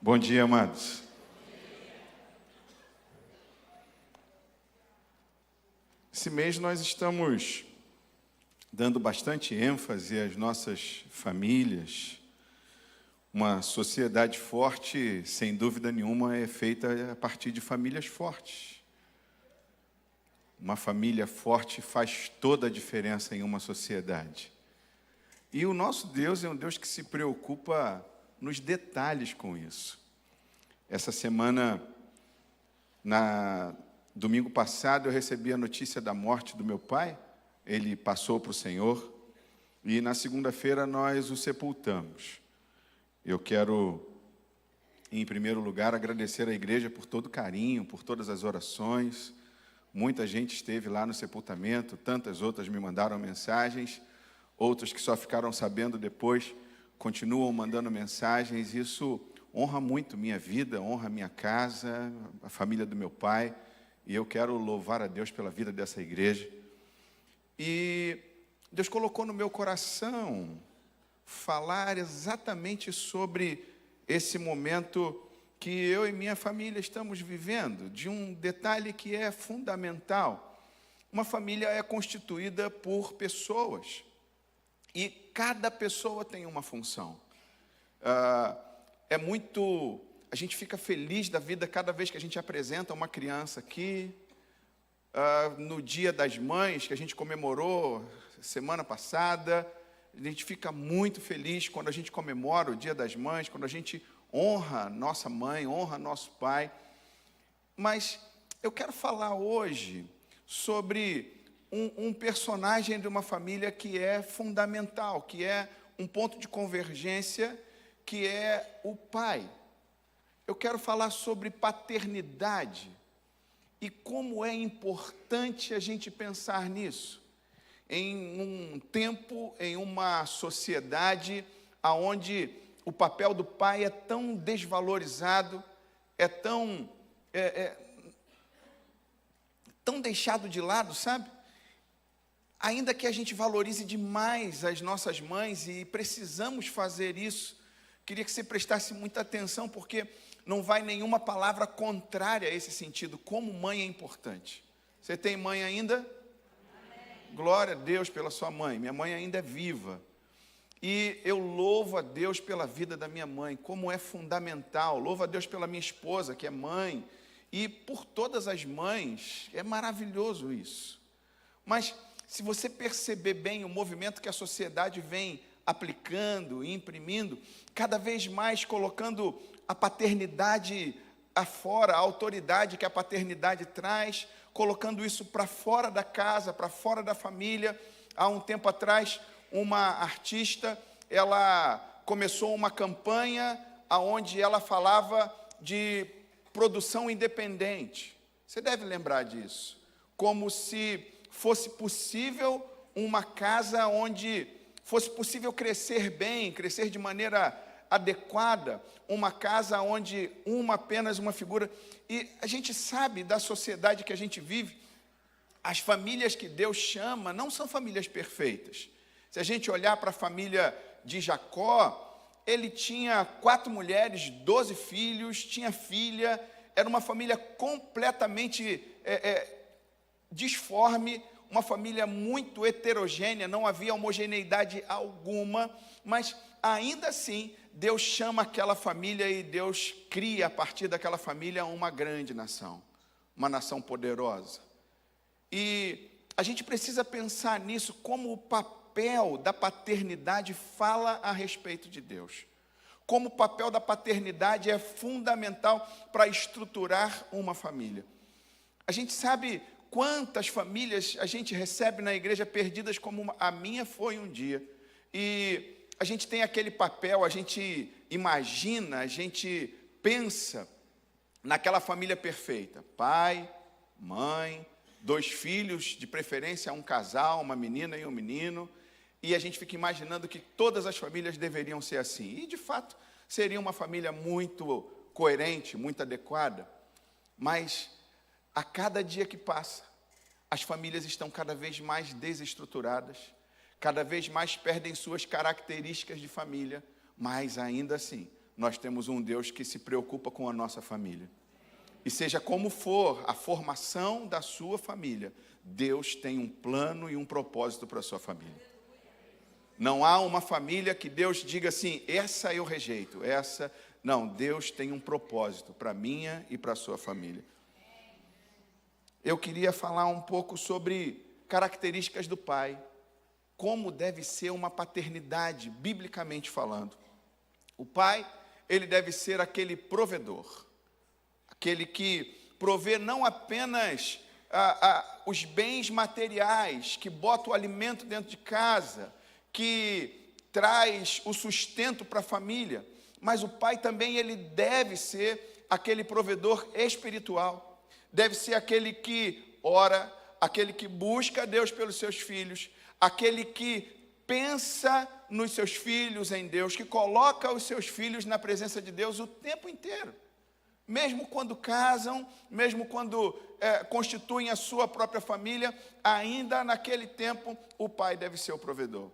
Bom dia, amados. Esse mês nós estamos dando bastante ênfase às nossas famílias. Uma sociedade forte, sem dúvida nenhuma, é feita a partir de famílias fortes. Uma família forte faz toda a diferença em uma sociedade. E o nosso Deus é um Deus que se preocupa nos detalhes com isso. Essa semana, domingo passado, eu recebi a notícia da morte do meu pai. Ele passou para o Senhor e na segunda-feira nós o sepultamos. Eu quero, em primeiro lugar, agradecer à igreja por todo o carinho, por todas as orações. Muita gente esteve lá no sepultamento, tantas outras me mandaram mensagens, outras que só ficaram sabendo depois continuam mandando mensagens. Isso honra muito minha vida, honra minha casa, a família do meu pai, e eu quero louvar a Deus pela vida dessa igreja. E Deus colocou no meu coração falar exatamente sobre esse momento que eu e minha família estamos vivendo, de um detalhe que é fundamental. Uma família é constituída por pessoas, e cada pessoa tem uma função. A gente fica feliz da vida cada vez que a gente apresenta uma criança aqui. No Dia das Mães, que a gente comemorou semana passada, a gente fica muito feliz quando a gente comemora o Dia das Mães, quando a gente honra nossa mãe, honra nosso pai. Mas eu quero falar hoje sobre um personagem de uma família que é fundamental, que é um ponto de convergência, que é o pai. Eu quero falar sobre paternidade e como é importante a gente pensar nisso. Em um tempo, em uma sociedade onde o papel do pai é tão desvalorizado, é tão deixado de lado, sabe? Ainda que a gente valorize demais as nossas mães, e precisamos fazer isso, queria que você prestasse muita atenção, porque não vai nenhuma palavra contrária a esse sentido. Como mãe é importante. Você tem mãe ainda? Amém. Glória a Deus pela sua mãe. Minha mãe ainda é viva. E eu louvo a Deus pela vida da minha mãe, como é fundamental. Louvo a Deus pela minha esposa, que é mãe. E por todas as mães, é maravilhoso isso. Mas se você perceber bem o movimento que a sociedade vem aplicando e imprimindo, cada vez mais colocando a paternidade afora, a autoridade que a paternidade traz, colocando isso para fora da casa, para fora da família. Há um tempo atrás, uma artista, ela começou uma campanha onde ela falava de produção independente. Você deve lembrar disso. Como se fosse possível uma casa onde fosse possível crescer bem, crescer de maneira adequada, uma casa onde apenas uma figura. E a gente sabe da sociedade que a gente vive, as famílias que Deus chama não são famílias perfeitas. Se a gente olhar para a família de Jacó, ele tinha 4 mulheres, 12 filhos, tinha filha, era uma família completamente disforme, uma família muito heterogênea, não havia homogeneidade alguma, mas ainda assim, Deus chama aquela família e Deus cria a partir daquela família uma grande nação, uma nação poderosa. E a gente precisa pensar nisso, como o papel da paternidade fala a respeito de Deus. Como o papel da paternidade é fundamental para estruturar uma família. A gente sabe quantas famílias a gente recebe na igreja perdidas, como a minha foi um dia. E a gente tem aquele papel, a gente imagina, a gente pensa naquela família perfeita. Pai, mãe, 2 filhos, de preferência um casal, uma menina e um menino. E a gente fica imaginando que todas as famílias deveriam ser assim. E, de fato, seria uma família muito coerente, muito adequada. Mas, a cada dia que passa, as famílias estão cada vez mais desestruturadas, cada vez mais perdem suas características de família, mas ainda assim, nós temos um Deus que se preocupa com a nossa família. E seja como for a formação da sua família, Deus tem um plano e um propósito para a sua família. Não há uma família que Deus diga assim, essa eu rejeito, essa... Não, Deus tem um propósito para a minha e para a sua família. Eu queria falar um pouco sobre características do pai. Como deve ser uma paternidade, biblicamente falando. O pai, ele deve ser aquele provedor. Aquele que provê não apenas os bens materiais, que bota o alimento dentro de casa, que traz o sustento para a família, mas o pai também ele deve ser aquele provedor espiritual, deve ser aquele que ora, aquele que busca a Deus pelos seus filhos, aquele que pensa nos seus filhos em Deus, que coloca os seus filhos na presença de Deus o tempo inteiro. Mesmo quando casam, mesmo quando constituem a sua própria família, ainda naquele tempo o pai deve ser o provedor.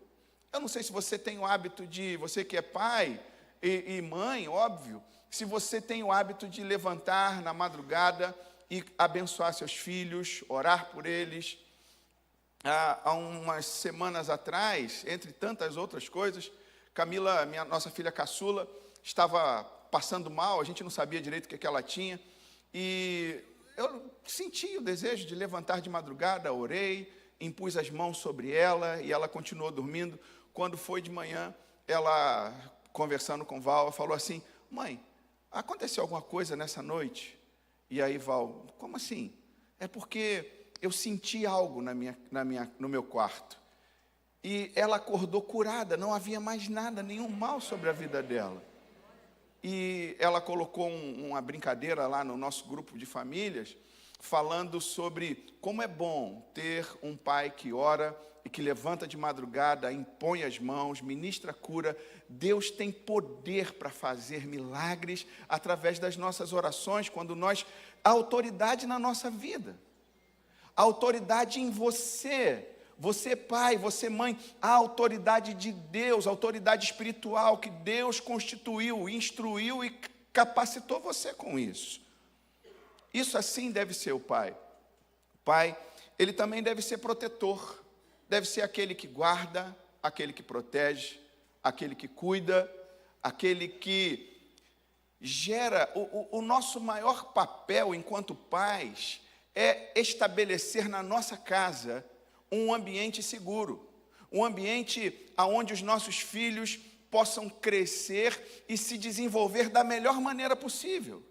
Eu não sei se você tem o hábito de, você que é pai e mãe, óbvio, se você tem o hábito de levantar na madrugada e abençoar seus filhos, orar por eles. Há umas semanas atrás, entre tantas outras coisas, Camila, nossa filha caçula, estava passando mal, a gente não sabia direito o que ela tinha, e eu senti o desejo de levantar de madrugada, orei, impus as mãos sobre ela, e ela continuou dormindo. Quando foi de manhã, ela, conversando com Val, falou assim, mãe, aconteceu alguma coisa nessa noite? E aí Val, como assim? É porque eu senti algo no meu quarto. E ela acordou curada, não havia mais nada, nenhum mal sobre a vida dela. E ela colocou uma brincadeira lá no nosso grupo de famílias, falando sobre como é bom ter um pai que ora e que levanta de madrugada, impõe as mãos, ministra cura. Deus tem poder para fazer milagres através das nossas orações, quando nós, a autoridade na nossa vida, a autoridade em você, você pai, você mãe, a autoridade de Deus, a autoridade espiritual que Deus constituiu, instruiu e capacitou você com isso. Isso assim deve ser o pai. O pai, ele também deve ser protetor, deve ser aquele que guarda, aquele que protege, aquele que cuida, aquele que gera. O nosso maior papel enquanto pais é estabelecer na nossa casa um ambiente seguro, um ambiente onde os nossos filhos possam crescer e se desenvolver da melhor maneira possível.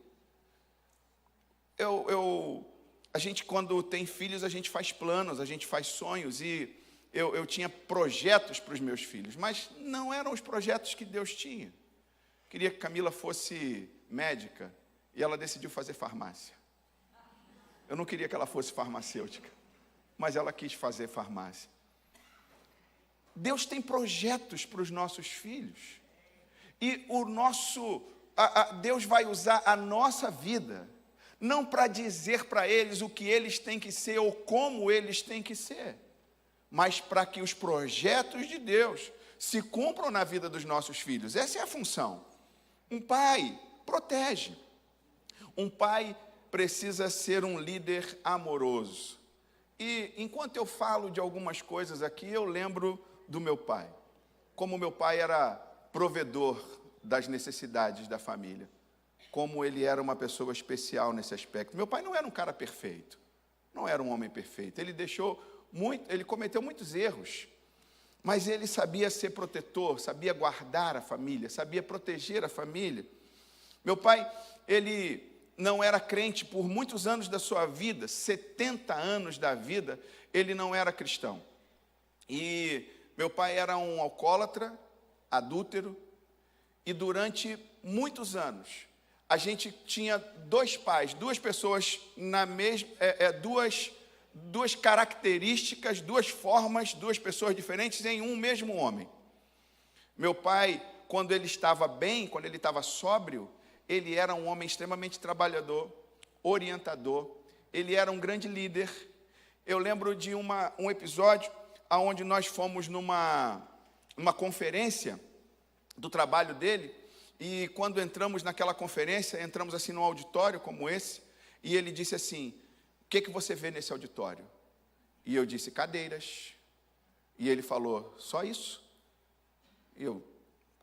A gente, quando tem filhos, a gente faz planos, a gente faz sonhos, e eu tinha projetos para os meus filhos, mas não eram os projetos que Deus tinha. Queria que Camila fosse médica, e ela decidiu fazer farmácia. Eu não queria que ela fosse farmacêutica, mas ela quis fazer farmácia. Deus tem projetos para os nossos filhos. E Deus vai usar a nossa vida, não para dizer para eles o que eles têm que ser ou como eles têm que ser, mas para que os projetos de Deus se cumpram na vida dos nossos filhos. Essa é a função. Um pai protege. Um pai precisa ser um líder amoroso. E enquanto eu falo de algumas coisas aqui, eu lembro do meu pai. Como meu pai era provedor das necessidades da família. Como ele era uma pessoa especial nesse aspecto. Meu pai não era um cara perfeito. Não era um homem perfeito. Ele cometeu muitos erros. Mas ele sabia ser protetor, sabia guardar a família, sabia proteger a família. Meu pai, ele não era crente por muitos anos da sua vida, 70 anos da vida, ele não era cristão. E meu pai era um alcoólatra, adúltero, e durante muitos anos, a gente tinha dois pais, duas pessoas na mesma, duas características, duas formas, duas pessoas diferentes em um mesmo homem. Meu pai, quando ele estava bem, quando ele estava sóbrio, ele era um homem extremamente trabalhador, orientador, ele era um grande líder. Eu lembro de um episódio onde nós fomos numa conferência do trabalho dele, E quando entramos naquela conferência, entramos assim num auditório como esse, e ele disse assim: o que você vê nesse auditório? E eu disse: cadeiras. E ele falou: só isso? E eu: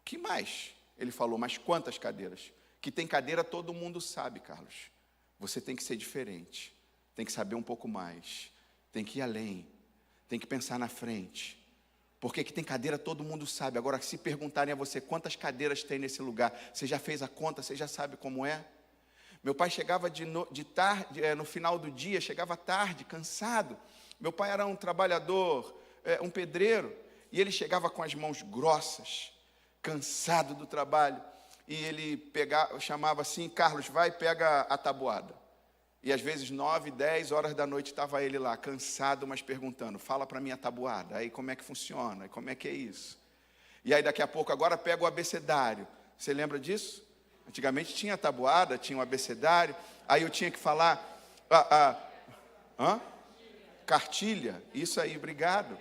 que mais? Ele falou: mas quantas cadeiras? Que tem cadeira todo mundo sabe, Carlos. Você tem que ser diferente, tem que saber um pouco mais, tem que ir além, tem que pensar na frente. Porque que tem cadeira todo mundo sabe. Agora, se perguntarem a você quantas cadeiras tem nesse lugar, você já fez a conta, você já sabe como é? Meu pai chegava de tarde, no final do dia, chegava tarde, cansado. Meu pai era um trabalhador, um pedreiro, e ele chegava com as mãos grossas, cansado do trabalho, e ele chamava assim: Carlos, vai, pega a tabuada. E às vezes 9, 10 horas da noite estava ele lá, cansado, mas perguntando: fala para mim a tabuada, aí como é que funciona, aí como é que é isso? E aí daqui a pouco, agora pega o abecedário. Você lembra disso? Antigamente tinha a tabuada, tinha o abecedário, aí eu tinha que falar, cartilha, isso aí, obrigado.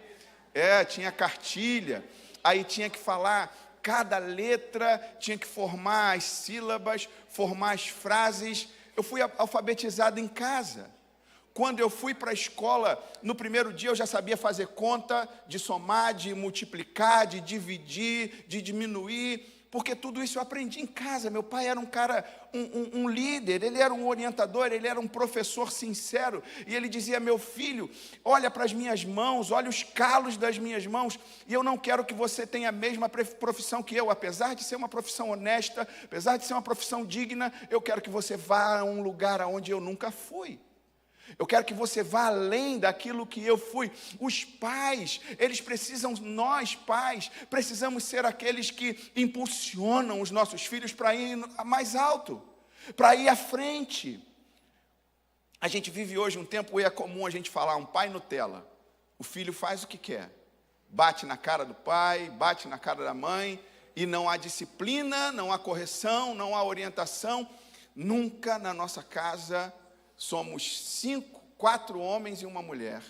Tinha cartilha, aí tinha que falar cada letra, tinha que formar as sílabas, formar as frases. Eu fui alfabetizado em casa. Quando eu fui para a escola, no primeiro dia eu já sabia fazer conta, de somar, de multiplicar, de dividir, de diminuir, porque tudo isso eu aprendi em casa. Meu pai era um cara, um líder, ele era um orientador, ele era um professor sincero, e ele dizia: meu filho, olha para as minhas mãos, olha os calos das minhas mãos, e eu não quero que você tenha a mesma profissão que eu, apesar de ser uma profissão honesta, apesar de ser uma profissão digna, eu quero que você vá a um lugar aonde eu nunca fui. Eu quero que você vá além daquilo que eu fui. Os pais, nós pais, precisamos ser aqueles que impulsionam os nossos filhos para ir mais alto, para ir à frente. A gente vive hoje um tempo, e é comum a gente falar: um pai Nutella. O filho faz o que quer, bate na cara do pai, bate na cara da mãe, e não há disciplina, não há correção, não há orientação. Nunca na nossa casa somos 4 homens e uma mulher.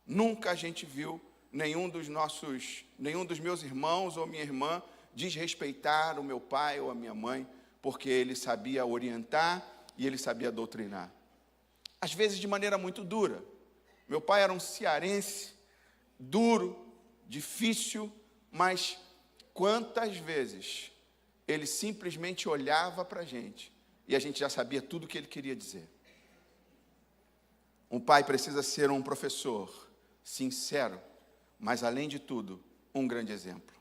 Nunca a gente viu nenhum dos meus irmãos ou minha irmã desrespeitar o meu pai ou a minha mãe, porque ele sabia orientar e ele sabia doutrinar. Às vezes de maneira muito dura. Meu pai era um cearense, duro, difícil, mas quantas vezes ele simplesmente olhava para a gente e a gente já sabia tudo o que ele queria dizer. Um pai precisa ser um professor sincero, mas, além de tudo, um grande exemplo.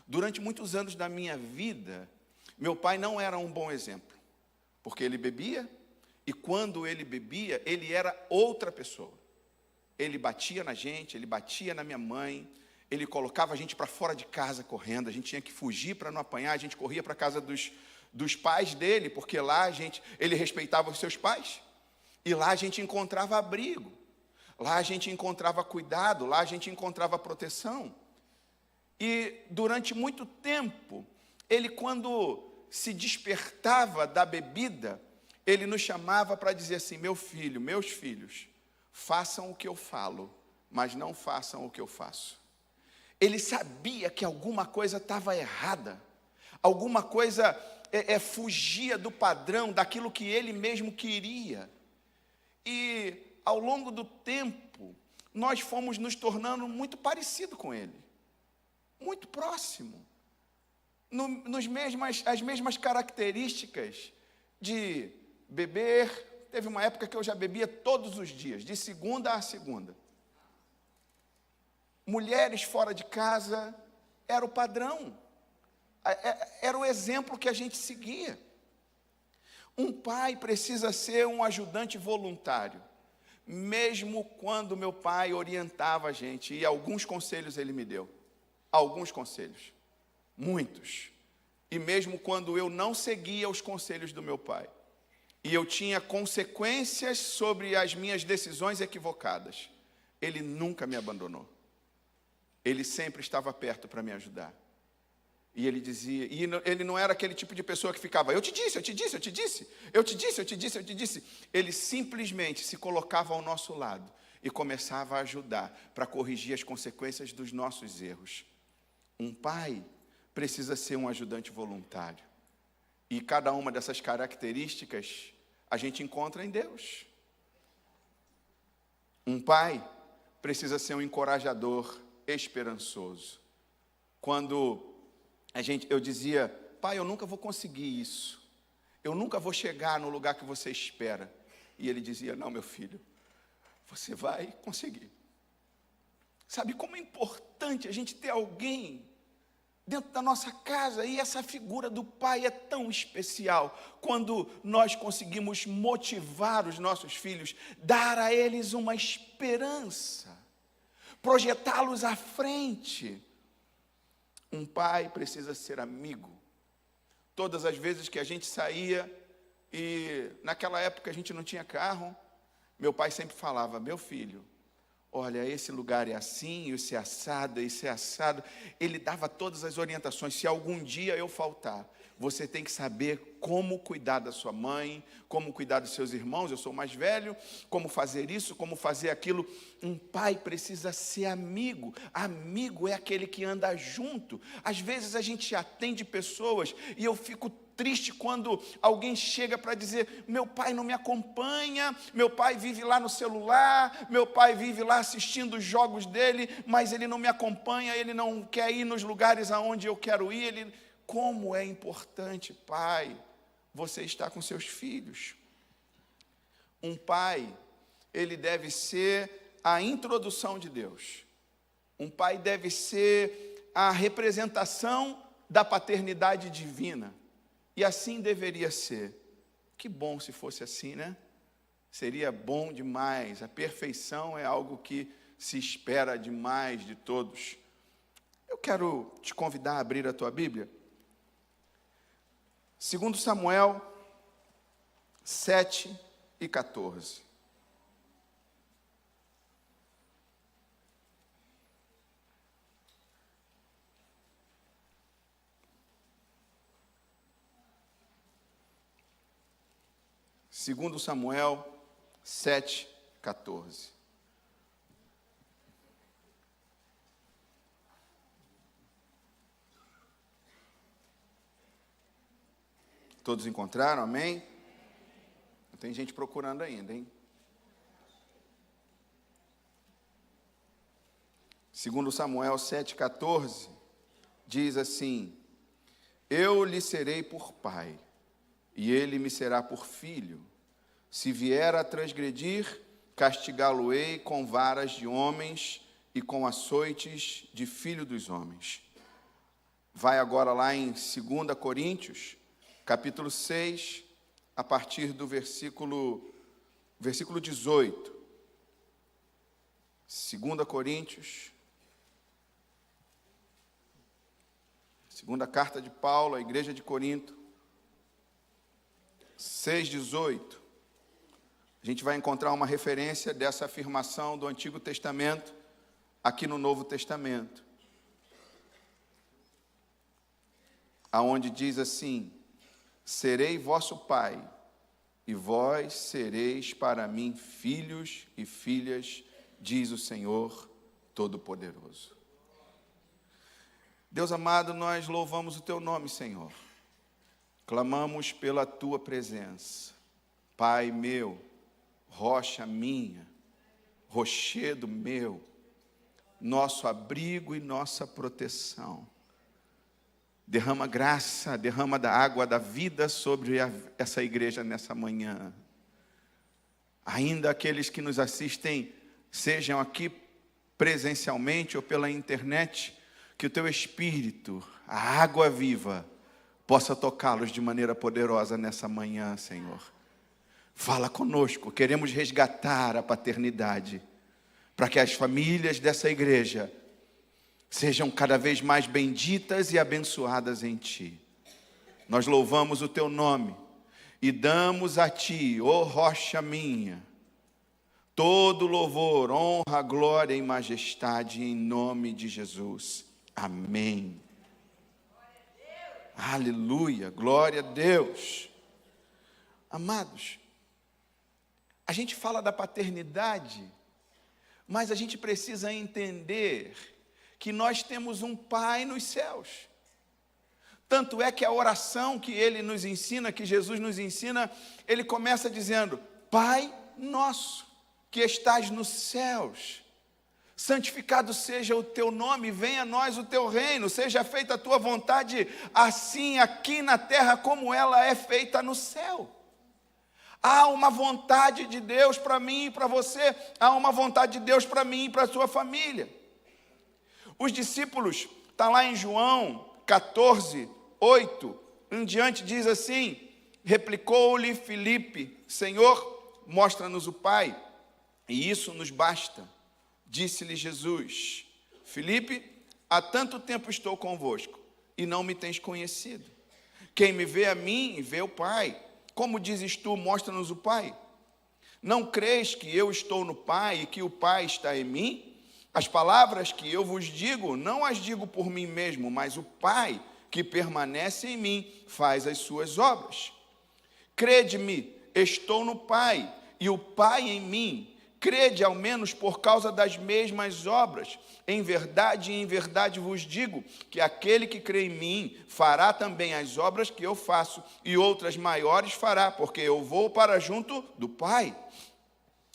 Durante muitos anos da minha vida, meu pai não era um bom exemplo, porque ele bebia, e quando ele bebia, ele era outra pessoa. Ele batia na gente, ele batia na minha mãe, ele colocava a gente para fora de casa correndo, a gente tinha que fugir para não apanhar, a gente corria para a casa dos pais dele, porque lá ele respeitava os seus pais. E lá a gente encontrava abrigo, lá a gente encontrava cuidado, lá a gente encontrava proteção. E durante muito tempo, ele, quando se despertava da bebida, ele nos chamava para dizer assim: meu filho, meus filhos, façam o que eu falo, mas não façam o que eu faço. Ele sabia que alguma coisa estava errada, alguma coisa fugia do padrão, daquilo que ele mesmo queria. E ao longo do tempo, nós fomos nos tornando muito parecido com ele, muito próximo, as mesmas características de beber. Teve uma época que eu já bebia todos os dias, de segunda a segunda. Mulheres fora de casa, era o padrão, era o exemplo que a gente seguia. Um pai precisa ser um ajudante voluntário, mesmo quando meu pai orientava a gente, e alguns conselhos ele me deu, alguns conselhos, muitos, e mesmo quando eu não seguia os conselhos do meu pai, e eu tinha consequências sobre as minhas decisões equivocadas, ele nunca me abandonou, ele sempre estava perto para me ajudar. E ele dizia, e ele não era aquele tipo de pessoa que ficava: eu te disse, eu te disse, eu te disse, eu te disse, eu te disse, eu te disse. Ele simplesmente se colocava ao nosso lado e começava a ajudar para corrigir as consequências dos nossos erros. Um pai precisa ser um ajudante voluntário. E cada uma dessas características a gente encontra em Deus. Um pai precisa ser um encorajador esperançoso. Quando eu dizia, pai, eu nunca vou conseguir isso. Eu nunca vou chegar no lugar que você espera. E ele dizia, não, meu filho, você vai conseguir. Sabe como é importante a gente ter alguém dentro da nossa casa, e essa figura do pai é tão especial, quando nós conseguimos motivar os nossos filhos, dar a eles uma esperança, projetá-los à frente. Um pai precisa ser amigo. Todas as vezes que a gente saía, e naquela época a gente não tinha carro, meu pai sempre falava, meu filho, olha, esse lugar é assim, isso é assado, isso é assado. Ele dava todas as orientações. Se algum dia eu faltar, você tem que saber como cuidar da sua mãe, como cuidar dos seus irmãos, eu sou mais velho, como fazer isso, como fazer aquilo. Um pai precisa ser amigo. Amigo é aquele que anda junto. Às vezes a gente atende pessoas e eu fico triste quando alguém chega para dizer, meu pai não me acompanha, meu pai vive lá no celular, meu pai vive lá assistindo os jogos dele, mas ele não me acompanha, ele não quer ir nos lugares aonde eu quero ir. Como é importante, pai, você estar com seus filhos. Um pai, ele deve ser a introdução de Deus. Um pai deve ser a representação da paternidade divina. E assim deveria ser. Que bom se fosse assim, né? Seria bom demais. A perfeição é algo que se espera demais de todos. Eu quero te convidar a abrir a tua Bíblia. 2 Samuel 7 e 14. Segundo Samuel 7, 14. Todos encontraram? Amém? Tem gente procurando ainda, hein? Segundo Samuel 7, 14, diz assim, eu lhe serei por pai, e ele me será por filho. Se vier a transgredir, castigá-lo-ei com varas de homens e com açoites de filho dos homens. Vai agora lá em 2 Coríntios, capítulo 6, a partir do versículo 18. 2 Coríntios, segunda carta de Paulo à igreja de Corinto, 6:18. A gente vai encontrar uma referência dessa afirmação do Antigo Testamento aqui no Novo Testamento, aonde diz assim, serei vosso pai, e vós sereis para mim filhos e filhas, diz o Senhor Todo-Poderoso. Deus amado, nós louvamos o teu nome, Senhor. Clamamos pela tua presença. Pai meu, rocha minha, rochedo meu, nosso abrigo e nossa proteção. Derrama graça, derrama da água da vida sobre essa igreja nessa manhã. Ainda aqueles que nos assistem, sejam aqui presencialmente ou pela internet, que o teu Espírito, a água viva, possa tocá-los de maneira poderosa nessa manhã, Senhor. Fala conosco, queremos resgatar a paternidade, para que as famílias dessa igreja sejam cada vez mais benditas e abençoadas em Ti. Nós louvamos o Teu nome e damos a Ti, ó rocha minha, todo louvor, honra, glória e majestade em nome de Jesus. Amém. Aleluia, glória a Deus. Amados, a gente fala da paternidade, mas a gente precisa entender que nós temos um Pai nos céus. Tanto é que a oração que ele nos ensina, que Jesus nos ensina, ele começa dizendo: Pai nosso, que estás nos céus, santificado seja o teu nome, venha a nós o teu reino, seja feita a tua vontade, assim aqui na terra como ela é feita no céu. Há uma vontade de Deus para mim e para você, há uma vontade de Deus para mim e para a sua família. Os discípulos, está lá em João 14, 8 em diante, diz assim: replicou-lhe Filipe: Senhor, mostra-nos o Pai, e isso nos basta. Disse-lhe Jesus: Filipe, há tanto tempo estou convosco, e não me tens conhecido. Quem me vê a mim, vê o Pai. Como dizes tu, mostra-nos o Pai? Não crês que eu estou no Pai e que o Pai está em mim? As palavras que eu vos digo, não as digo por mim mesmo, mas o Pai que permanece em mim faz as suas obras. Crede-me, estou no Pai e o Pai em mim. Crede ao menos por causa das mesmas obras. Em verdade vos digo que aquele que crê em mim fará também as obras que eu faço, e outras maiores fará, porque eu vou para junto do Pai.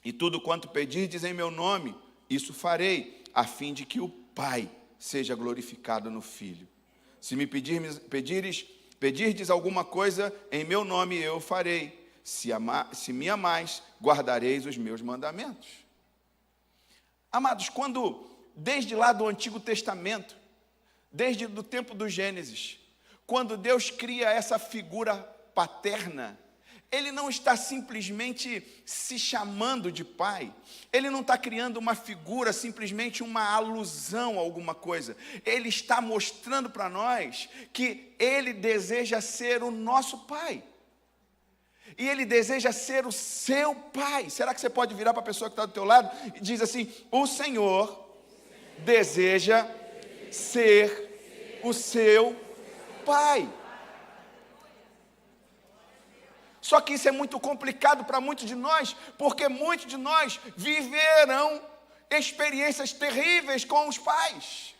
E tudo quanto pedirdes em meu nome, isso farei, a fim de que o Pai seja glorificado no Filho. Se me pedirdes alguma coisa em meu nome, eu farei. Se me amais, guardareis os meus mandamentos. Amados, desde lá do Antigo Testamento, desde o tempo do Gênesis, quando Deus cria essa figura paterna, Ele não está simplesmente se chamando de pai, Ele não está criando uma figura, simplesmente uma alusão a alguma coisa. Ele está mostrando para nós que Ele deseja ser o nosso pai. E Ele deseja ser o seu pai. Será que você pode virar para a pessoa que está do teu lado e diz assim: o Senhor deseja ser o seu pai. Só que isso é muito complicado para muitos de nós, porque muitos de nós viverão experiências terríveis com os pais.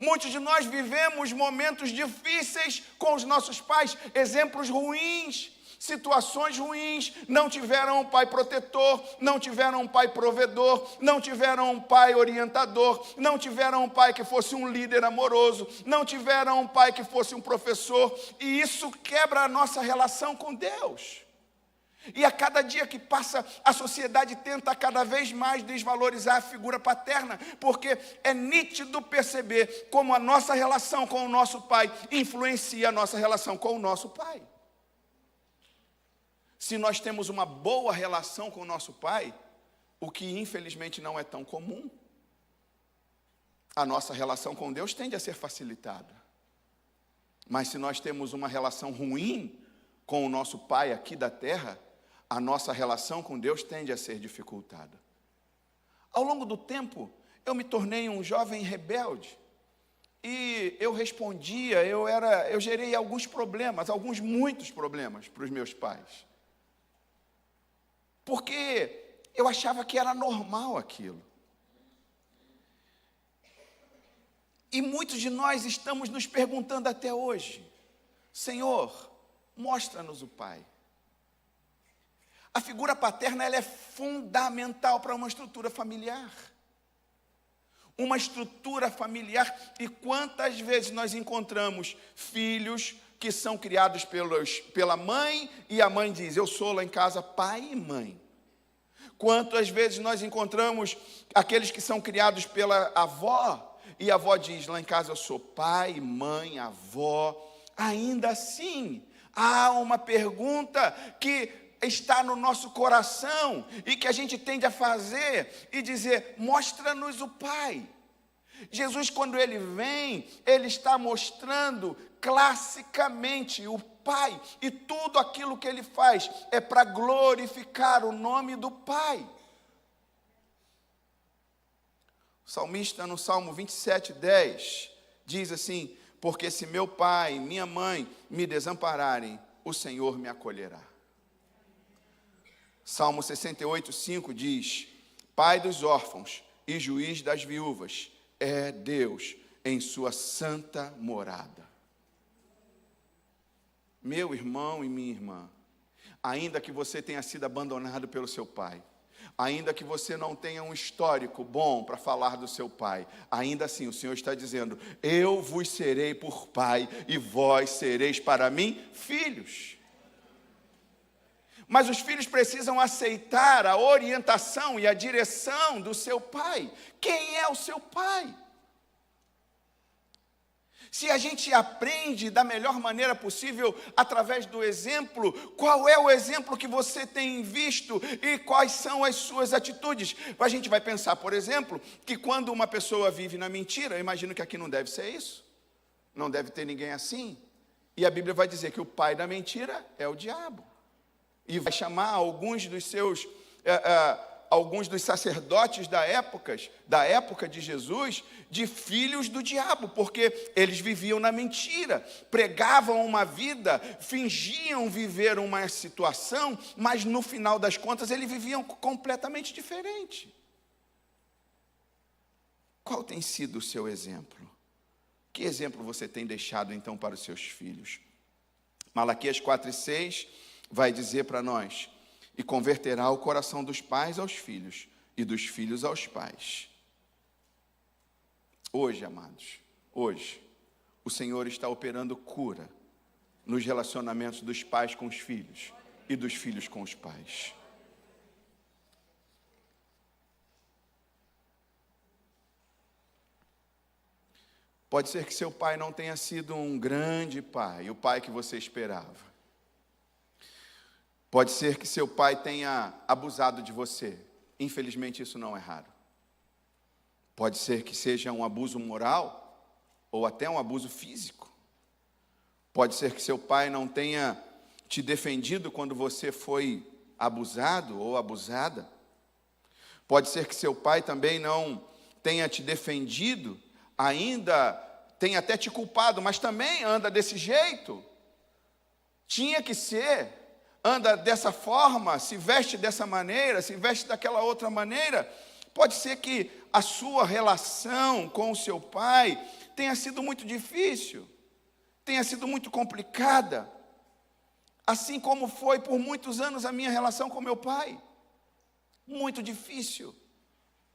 Muitos de nós vivemos momentos difíceis com os nossos pais, exemplos ruins, situações ruins, não tiveram um pai protetor, não tiveram um pai provedor, não tiveram um pai orientador, não tiveram um pai que fosse um líder amoroso, não tiveram um pai que fosse um professor, e isso quebra a nossa relação com Deus. E a cada dia que passa, a sociedade tenta cada vez mais desvalorizar a figura paterna, porque é nítido perceber como a nossa relação com o nosso pai influencia a nossa relação com o nosso pai. Se nós temos uma boa relação com o nosso pai, o que infelizmente não é tão comum, a nossa relação com Deus tende a ser facilitada. Mas se nós temos uma relação ruim com o nosso pai aqui da terra, a nossa relação com Deus tende a ser dificultada. Ao longo do tempo, eu me tornei um jovem rebelde. E eu respondia, eu gerei alguns problemas, muitos problemas para os meus pais. Porque eu achava que era normal aquilo. E muitos de nós estamos nos perguntando até hoje: Senhor, mostra-nos o Pai. A figura paterna, ela é fundamental para uma estrutura familiar. Uma estrutura familiar, e quantas vezes nós encontramos filhos que são criados pela mãe, e a mãe diz: eu sou lá em casa pai e mãe. Quantas vezes nós encontramos aqueles que são criados pela avó, e a avó diz: lá em casa eu sou pai, mãe, avó. Ainda assim, há uma pergunta que está no nosso coração, e que a gente tende a fazer, e dizer: mostra-nos o Pai. Jesus, quando Ele vem, Ele está mostrando classicamente o Pai, e tudo aquilo que Ele faz é para glorificar o nome do Pai. O salmista, no Salmo 27:10, diz assim: porque se meu pai e minha mãe me desampararem, o Senhor me acolherá. Salmo 68:5 diz: Pai dos órfãos e juiz das viúvas é Deus em sua santa morada. Meu irmão e minha irmã, ainda que você tenha sido abandonado pelo seu pai, ainda que você não tenha um histórico bom para falar do seu pai, ainda assim o Senhor está dizendo: eu vos serei por pai e vós sereis para mim filhos. Mas os filhos precisam aceitar a orientação e a direção do seu pai. Quem é o seu pai? Se a gente aprende da melhor maneira possível através do exemplo, qual é o exemplo que você tem visto e quais são as suas atitudes? A gente vai pensar, por exemplo, que quando uma pessoa vive na mentira, eu imagino que aqui não deve ser isso, não deve ter ninguém assim, e a Bíblia vai dizer que o pai da mentira é o diabo, e vai chamar alguns dos seus... alguns dos sacerdotes da época de Jesus, de filhos do diabo, porque eles viviam na mentira, pregavam uma vida, fingiam viver uma situação, mas no final das contas eles viviam completamente diferente. Qual tem sido o seu exemplo? Que exemplo você tem deixado então para os seus filhos? Malaquias 4:6 vai dizer para nós: e converterá o coração dos pais aos filhos, e dos filhos aos pais. Hoje, amados, hoje, o Senhor está operando cura nos relacionamentos dos pais com os filhos, e dos filhos com os pais. Pode ser que seu pai não tenha sido um grande pai, o pai que você esperava. Pode ser que seu pai tenha abusado de você. Infelizmente, isso não é raro. Pode ser que seja um abuso moral ou até um abuso físico. Pode ser que seu pai não tenha te defendido quando você foi abusado ou abusada. Pode ser que seu pai também não tenha te defendido, ainda tenha até te culpado, mas também anda desse jeito. Tinha que ser. Anda dessa forma, se veste dessa maneira, se veste daquela outra maneira. Pode ser que a sua relação com o seu pai tenha sido muito difícil, tenha sido muito complicada, assim como foi por muitos anos a minha relação com meu pai. Muito difícil,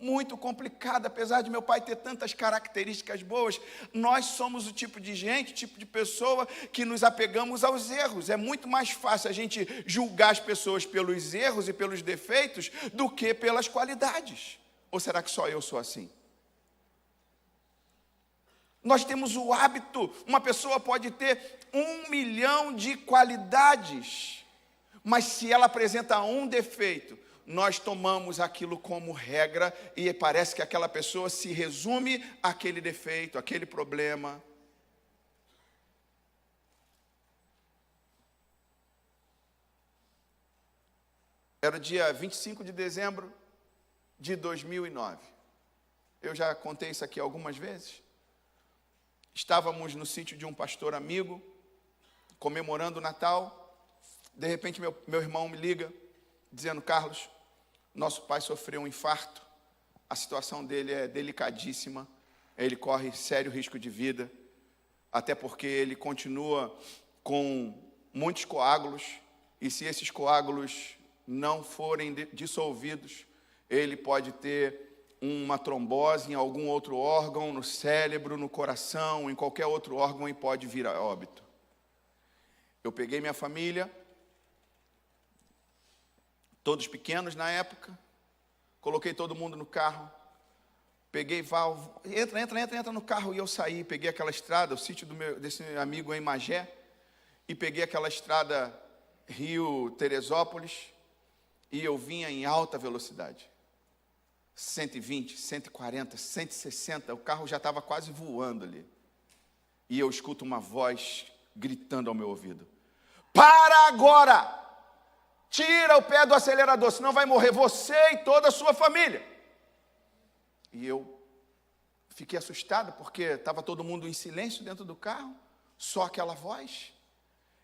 muito complicada, apesar de meu pai ter tantas características boas. Nós somos o tipo de gente, tipo de pessoa que nos apegamos aos erros. É muito mais fácil a gente julgar as pessoas pelos erros e pelos defeitos do que pelas qualidades. Ou será que só eu sou assim? Nós temos o hábito, uma pessoa pode ter 1 milhão de qualidades, mas se ela apresenta um defeito, nós tomamos aquilo como regra e parece que aquela pessoa se resume àquele defeito, àquele problema. Era dia 25 de dezembro de 2009. Eu já contei isso aqui algumas vezes. Estávamos no sítio de um pastor amigo, comemorando o Natal. De repente meu irmão me liga, dizendo: Carlos, nosso pai sofreu um infarto, a situação dele é delicadíssima, ele corre sério risco de vida, até porque ele continua com muitos coágulos, e se esses coágulos não forem dissolvidos, ele pode ter uma trombose em algum outro órgão, no cérebro, no coração, em qualquer outro órgão, e pode vir a óbito. Eu peguei minha família, todos pequenos na época, coloquei todo mundo no carro, peguei Val, entra no carro, e eu saí, peguei aquela estrada, o sítio desse amigo em Magé, e peguei aquela estrada Rio-Teresópolis, e eu vinha em alta velocidade, 120, 140, 160, o carro já estava quase voando ali, e eu escuto uma voz gritando ao meu ouvido: para agora! Tira o pé do acelerador, senão vai morrer você e toda a sua família. E eu fiquei assustado, porque estava todo mundo em silêncio dentro do carro, só aquela voz.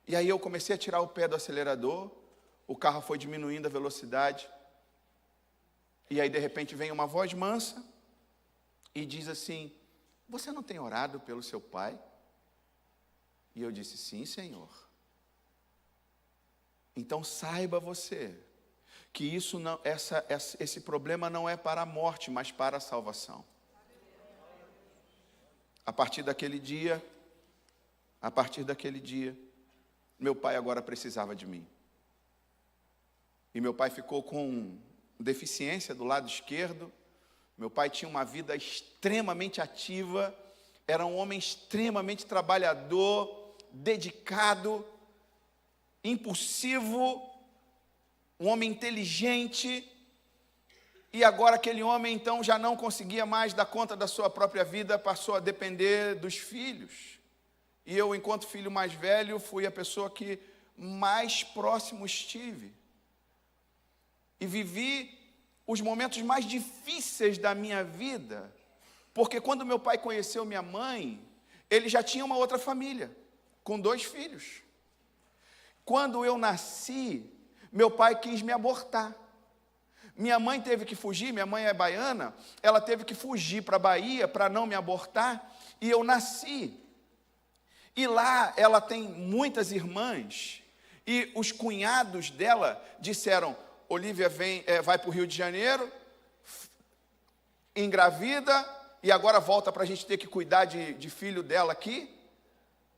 E aí eu comecei a tirar o pé do acelerador, o carro foi diminuindo a velocidade. E aí de repente vem uma voz mansa e diz assim: você não tem orado pelo seu pai? E eu disse: sim, Senhor. Então saiba você que isso não, esse problema não é para a morte, mas para a salvação. A partir daquele dia, meu pai agora precisava de mim. E meu pai ficou com deficiência do lado esquerdo. Meu pai tinha uma vida extremamente ativa, era um homem extremamente trabalhador, dedicado, impulsivo, um homem inteligente. E agora aquele homem então já não conseguia mais dar conta da sua própria vida, passou a depender dos filhos. E eu, enquanto filho mais velho, fui a pessoa que mais próximo estive. E vivi os momentos mais difíceis da minha vida, porque quando meu pai conheceu minha mãe, ele já tinha uma outra família, com 2 filhos. Quando eu nasci, meu pai quis me abortar. Minha mãe teve que fugir, minha mãe é baiana, ela teve que fugir para a Bahia para não me abortar, e eu nasci. E lá ela tem muitas irmãs, e os cunhados dela disseram: Olívia vai para o Rio de Janeiro, engravida, e agora volta para a gente ter que cuidar de filho dela aqui.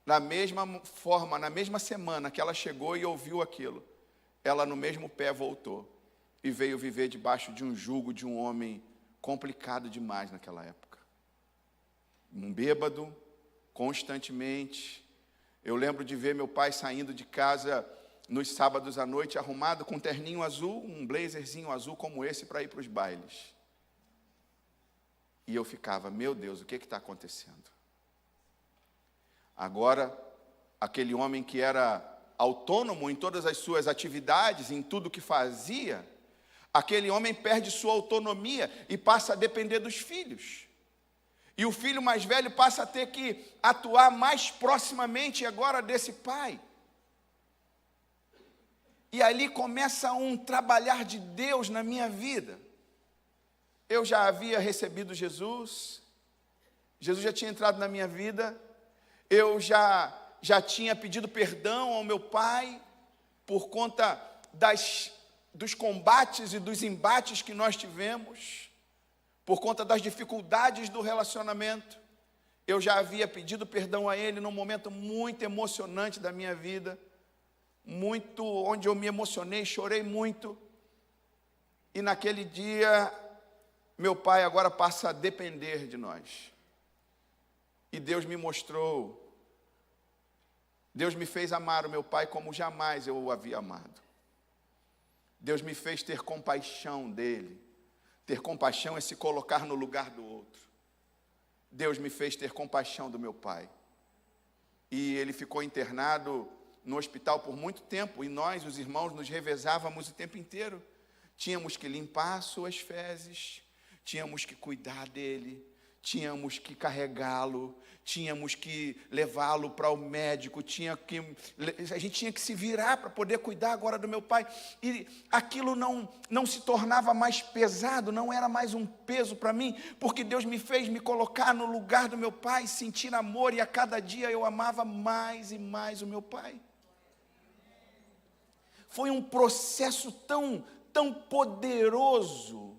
Na mesma forma, na mesma semana que ela chegou e ouviu aquilo, ela no mesmo pé voltou e veio viver debaixo de um jugo de um homem complicado demais naquela época. Um bêbado, constantemente. Eu lembro de ver meu pai saindo de casa nos sábados à noite, arrumado com um terninho azul, um blazerzinho azul como esse, para ir para os bailes. E eu ficava: meu Deus, o que está acontecendo? Agora, aquele homem que era autônomo em todas as suas atividades, em tudo que fazia, aquele homem perde sua autonomia e passa a depender dos filhos. E o filho mais velho passa a ter que atuar mais proximamente agora desse pai. E ali começa um trabalhar de Deus na minha vida. Eu já havia recebido Jesus, Jesus já tinha entrado na minha vida, eu já tinha pedido perdão ao meu pai, por conta dos combates e dos embates que nós tivemos, por conta das dificuldades do relacionamento. Eu já havia pedido perdão a ele num momento muito emocionante da minha vida, onde eu me emocionei, chorei muito. E naquele dia, meu pai agora passa a depender de nós. E Deus me mostrou, Deus me fez amar o meu pai como jamais eu o havia amado. Deus me fez ter compaixão dele. Ter compaixão é se colocar no lugar do outro. Deus me fez ter compaixão do meu pai. E ele ficou internado no hospital por muito tempo, e nós, os irmãos, nos revezávamos o tempo inteiro. Tínhamos que limpar suas fezes, tínhamos que cuidar dele, tínhamos que carregá-lo, tínhamos que levá-lo para o médico, a gente tinha que se virar para poder cuidar agora do meu pai. E aquilo não se tornava mais pesado, não era mais um peso para mim, porque Deus me fez me colocar no lugar do meu pai, sentir amor, e a cada dia eu amava mais e mais o meu pai. Foi um processo tão poderoso,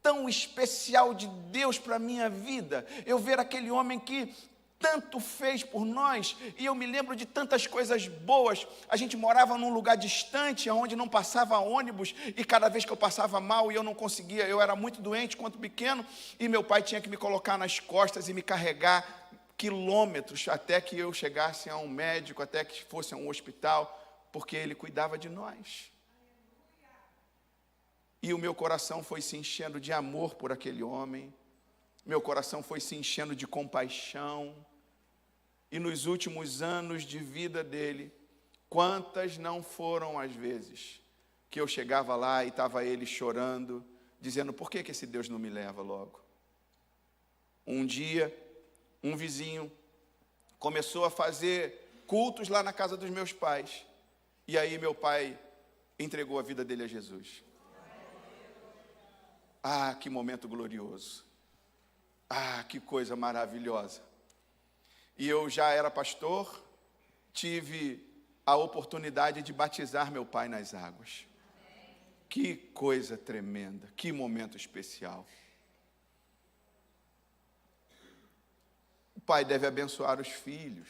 tão especial de Deus para a minha vida, eu ver aquele homem que tanto fez por nós. E eu me lembro de tantas coisas boas. A gente morava num lugar distante, onde não passava ônibus, e cada vez que eu passava mal e eu não conseguia, eu era muito doente quando pequeno, e meu pai tinha que me colocar nas costas e me carregar quilômetros até que eu chegasse a um médico, até que fosse a um hospital, porque ele cuidava de nós. E o meu coração foi se enchendo de amor por aquele homem, meu coração foi se enchendo de compaixão. E nos últimos anos de vida dele, quantas não foram as vezes que eu chegava lá e estava ele chorando, dizendo: por que esse Deus não me leva logo? Um dia, um vizinho começou a fazer cultos lá na casa dos meus pais, e aí meu pai entregou a vida dele a Jesus. Ah, que momento glorioso! Ah, que coisa maravilhosa! E eu já era pastor, tive a oportunidade de batizar meu pai nas águas. Que coisa tremenda, que momento especial. O pai deve abençoar os filhos.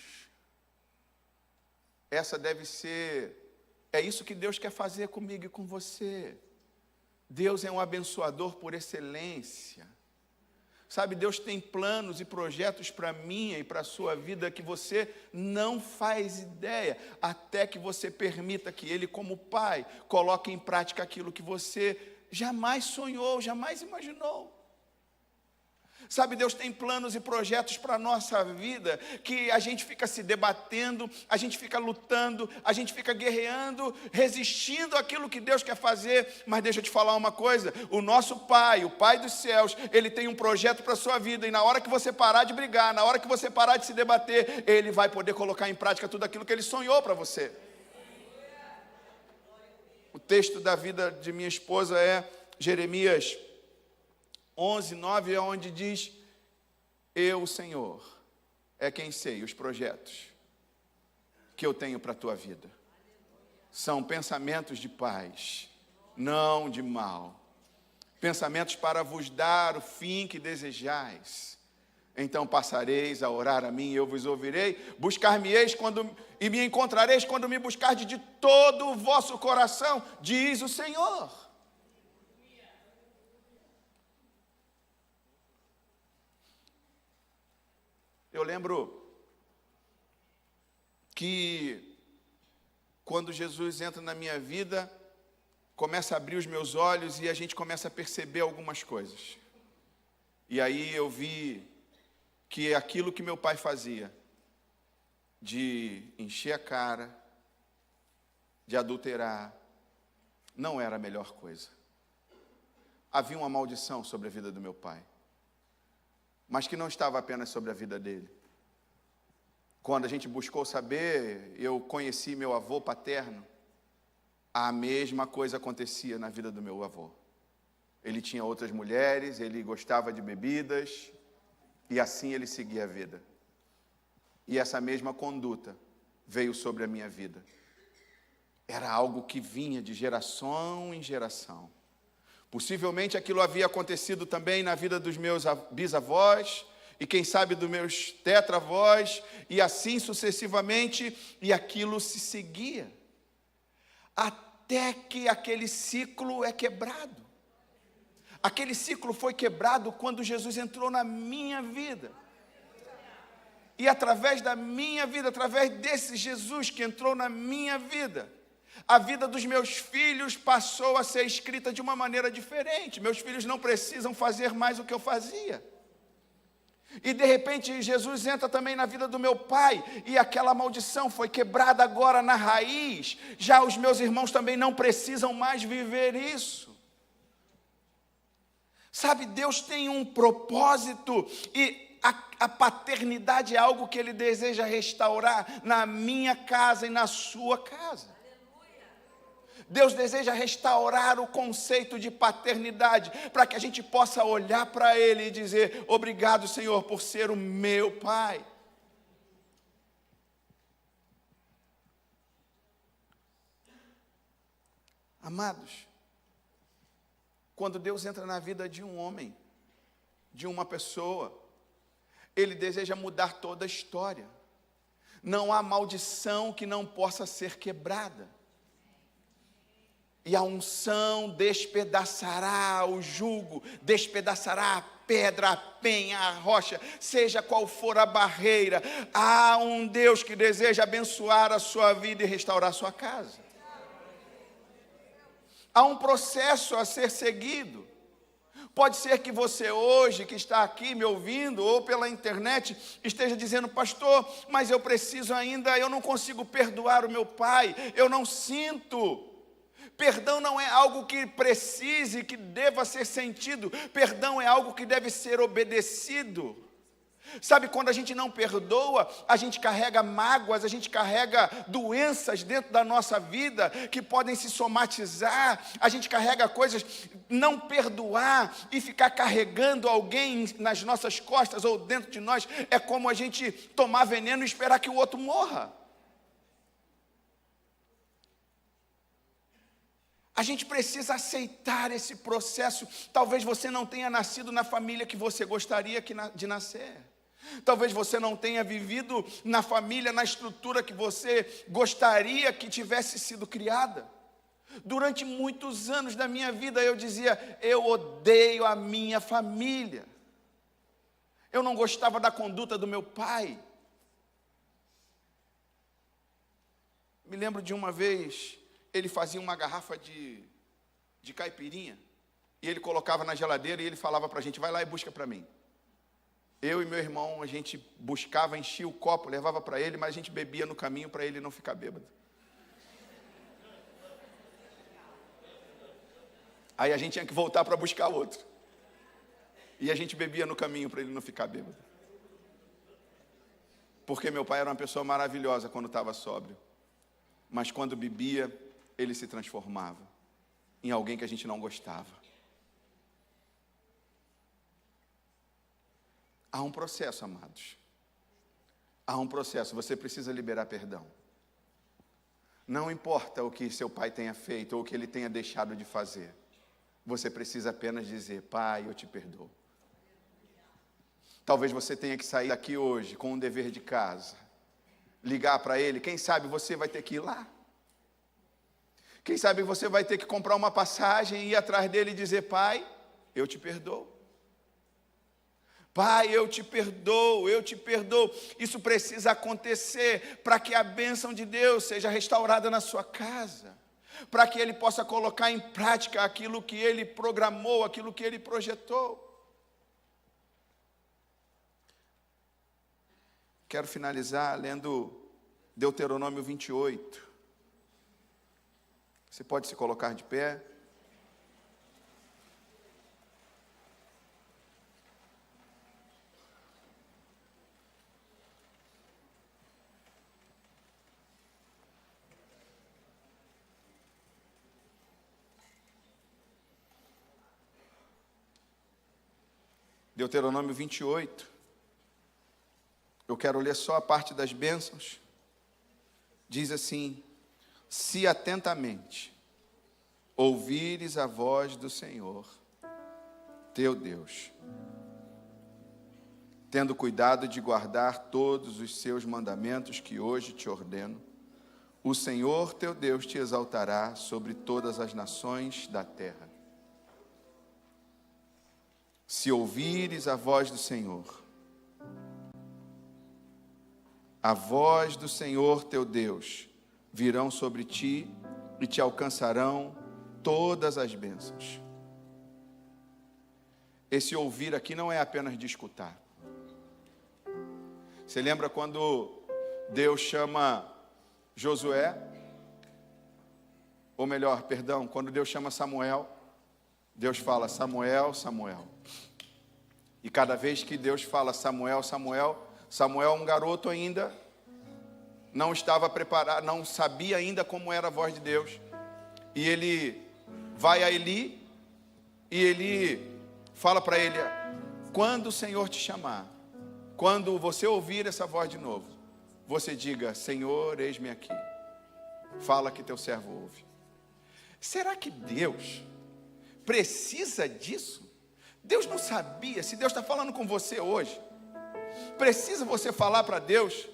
É isso que Deus quer fazer comigo e com você. Deus é um abençoador por excelência. Sabe, Deus tem planos e projetos para minha e para a sua vida que você não faz ideia, até que você permita que Ele, como Pai, coloque em prática aquilo que você jamais sonhou, jamais imaginou. Sabe, Deus tem planos e projetos para a nossa vida, que a gente fica se debatendo, a gente fica lutando, a gente fica guerreando, resistindo àquilo que Deus quer fazer. Mas deixa eu te falar uma coisa, o nosso Pai, o Pai dos céus, Ele tem um projeto para a sua vida, e na hora que você parar de brigar, na hora que você parar de se debater, Ele vai poder colocar em prática tudo aquilo que Ele sonhou para você. O texto da vida de minha esposa é Jeremias 11:9, é onde diz: eu, Senhor, é quem sei os projetos que eu tenho para a tua vida. São pensamentos de paz, não de mal. Pensamentos para vos dar o fim que desejais. Então passareis a orar a mim e eu vos ouvirei. Buscar-me-eis e me encontrareis quando me buscardes de todo o vosso coração, diz o Senhor. Eu lembro que quando Jesus entra na minha vida, começa a abrir os meus olhos e a gente começa a perceber algumas coisas. E aí eu vi que aquilo que meu pai fazia, de encher a cara, de adulterar, não era a melhor coisa. Havia uma maldição sobre a vida do meu pai, mas que não estava apenas sobre a vida dele. Quando a gente buscou saber, eu conheci meu avô paterno, a mesma coisa acontecia na vida do meu avô. Ele tinha outras mulheres, ele gostava de bebidas, e assim ele seguia a vida. E essa mesma conduta veio sobre a minha vida. Era algo que vinha de geração em geração. Possivelmente aquilo havia acontecido também na vida dos meus bisavós, e quem sabe dos meus tetravós, e assim sucessivamente, e aquilo se seguia, até que aquele ciclo é quebrado. Aquele ciclo foi quebrado quando Jesus entrou na minha vida. E através da minha vida, através desse Jesus que entrou na minha vida, a vida dos meus filhos passou a ser escrita de uma maneira diferente. Meus filhos não precisam fazer mais o que eu fazia. E de repente Jesus entra também na vida do meu pai, e aquela maldição foi quebrada agora na raiz. Já os meus irmãos também não precisam mais viver isso. Sabe, Deus tem um propósito, e a paternidade é algo que Ele deseja restaurar na minha casa e na sua casa. Deus deseja restaurar o conceito de paternidade, para que a gente possa olhar para Ele e dizer: obrigado, Senhor, por ser o meu Pai. Amados, quando Deus entra na vida de um homem, de uma pessoa, Ele deseja mudar toda a história. Não há maldição que não possa ser quebrada. E a unção despedaçará o jugo, despedaçará a pedra, a penha, a rocha, seja qual for a barreira. Há um Deus que deseja abençoar a sua vida e restaurar a sua casa. Há um processo a ser seguido. Pode ser que você hoje, que está aqui me ouvindo, ou pela internet, esteja dizendo: pastor, mas eu preciso ainda, eu não consigo perdoar o meu pai, eu não sinto. Perdão não é algo que precise, que deva ser sentido. Perdão é algo que deve ser obedecido. Sabe, quando a gente não perdoa, a gente carrega mágoas, a gente carrega doenças dentro da nossa vida que podem se somatizar. A gente carrega coisas. Não perdoar e ficar carregando alguém nas nossas costas ou dentro de nós é como a gente tomar veneno e esperar que o outro morra. A gente precisa aceitar esse processo. Talvez você não tenha nascido na família que você gostaria de nascer. Talvez você não tenha vivido na família, na estrutura que você gostaria que tivesse sido criada. Durante muitos anos da minha vida eu dizia, eu odeio a minha família. Eu não gostava da conduta do meu pai. Me lembro de uma vez, ele fazia uma garrafa de caipirinha, e ele colocava na geladeira e ele falava para a gente, vai lá e busca para mim. Eu e meu irmão, a gente buscava, enchia o copo, levava para ele, mas a gente bebia no caminho para ele não ficar bêbado. Aí a gente tinha que voltar para buscar outro. E a gente bebia no caminho para ele não ficar bêbado. Porque meu pai era uma pessoa maravilhosa quando estava sóbrio. Mas quando bebia, ele se transformava em alguém que a gente não gostava. Há um processo, amados. Há um processo, você precisa liberar perdão. Não importa o que seu pai tenha feito ou o que ele tenha deixado de fazer. Você precisa apenas dizer, pai, eu te perdoo. Talvez você tenha que sair daqui hoje com um dever de casa. Ligar para ele, quem sabe você vai ter que ir lá. Quem sabe você vai ter que comprar uma passagem e ir atrás dele e dizer, pai, eu te perdoo. Pai, eu te perdoo, eu te perdoo. Isso precisa acontecer para que a bênção de Deus seja restaurada na sua casa. Para que Ele possa colocar em prática aquilo que Ele programou, aquilo que Ele projetou. Quero finalizar lendo Deuteronômio 28. Você pode se colocar de pé. Deuteronômio 28. Eu quero ler só a parte das bênçãos. Diz assim: se atentamente ouvires a voz do Senhor, teu Deus, tendo cuidado de guardar todos os seus mandamentos que hoje te ordeno, o Senhor teu Deus te exaltará sobre todas as nações da terra. Se ouvires a voz do Senhor, a voz do Senhor teu Deus, virão sobre ti e te alcançarão todas as bênçãos. Esse ouvir aqui não é apenas de escutar. Você lembra quando Deus chama Josué? Ou melhor, perdão, quando Deus chama Samuel, Deus fala, Samuel, Samuel. E cada vez que Deus fala Samuel, Samuel, Samuel, um garoto ainda, não estava preparado, não sabia ainda como era a voz de Deus. E ele vai a Eli, e Eli fala para ele, quando o Senhor te chamar, quando você ouvir essa voz de novo, você diga, Senhor, eis-me aqui. Fala que teu servo ouve. Será que Deus precisa disso? Deus não sabia. Se Deus está falando com você hoje, precisa você falar para Deus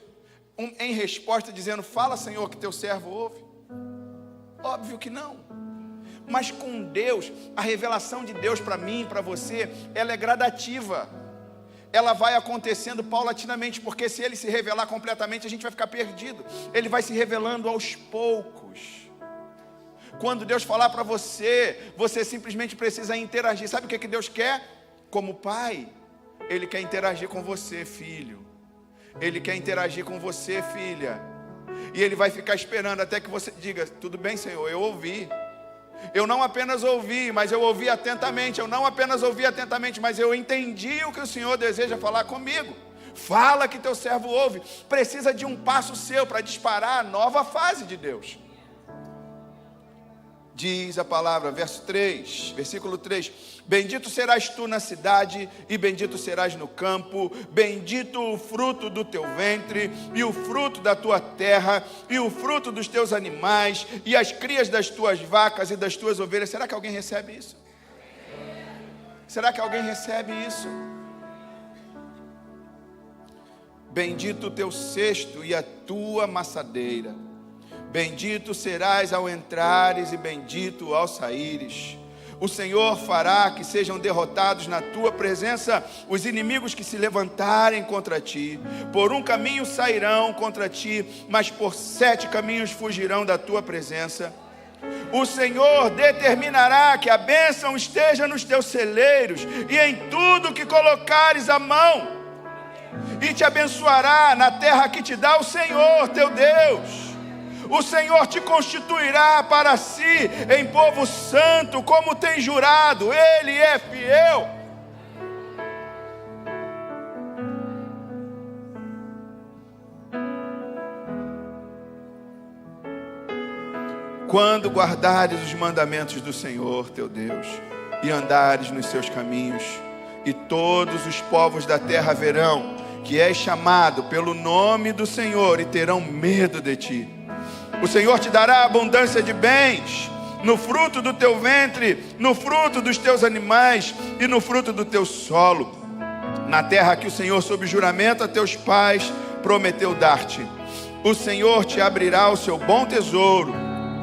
em resposta dizendo, fala Senhor que teu servo ouve? Óbvio que não. Mas com Deus, a revelação de Deus para mim e para você, ela é gradativa. Ela vai acontecendo paulatinamente, porque se Ele se revelar completamente, a gente vai ficar perdido. Ele vai se revelando aos poucos. Quando Deus falar para você, você simplesmente precisa interagir. Sabe o que Deus quer? Como pai, Ele quer interagir com você, filho. Ele quer interagir com você, filha. E Ele vai ficar esperando até que você diga, tudo bem, Senhor, eu ouvi. Eu não apenas ouvi, mas eu ouvi atentamente. Eu não apenas ouvi atentamente, mas eu entendi o que o Senhor deseja falar comigo. Fala que teu servo ouve. Precisa de um passo seu para disparar a nova fase de Deus. Diz a palavra, versículo 3: bendito serás tu na cidade, e bendito serás no campo, bendito o fruto do teu ventre, e o fruto da tua terra, e o fruto dos teus animais, e as crias das tuas vacas e das tuas ovelhas. Será que alguém recebe isso? Será que alguém recebe isso? Bendito o teu cesto e a tua amassadeira. Bendito serás ao entrares e bendito ao saíres. O Senhor fará que sejam derrotados na tua presença os inimigos que se levantarem contra ti. Por um caminho sairão contra ti, mas por 7 caminhos fugirão da tua presença. O Senhor determinará que a bênção esteja nos teus celeiros e em tudo que colocares a mão, e te abençoará na terra que te dá o Senhor teu Deus. O Senhor te constituirá para si em povo santo, como tem jurado, Ele é fiel. Quando guardares os mandamentos do Senhor teu Deus, e andares nos seus caminhos, e todos os povos da terra verão que és chamado pelo nome do Senhor, e terão medo de ti. O Senhor te dará abundância de bens, no fruto do teu ventre, no fruto dos teus animais e no fruto do teu solo, na terra que o Senhor, sob juramento a teus pais, prometeu dar-te. O Senhor te abrirá o seu bom tesouro,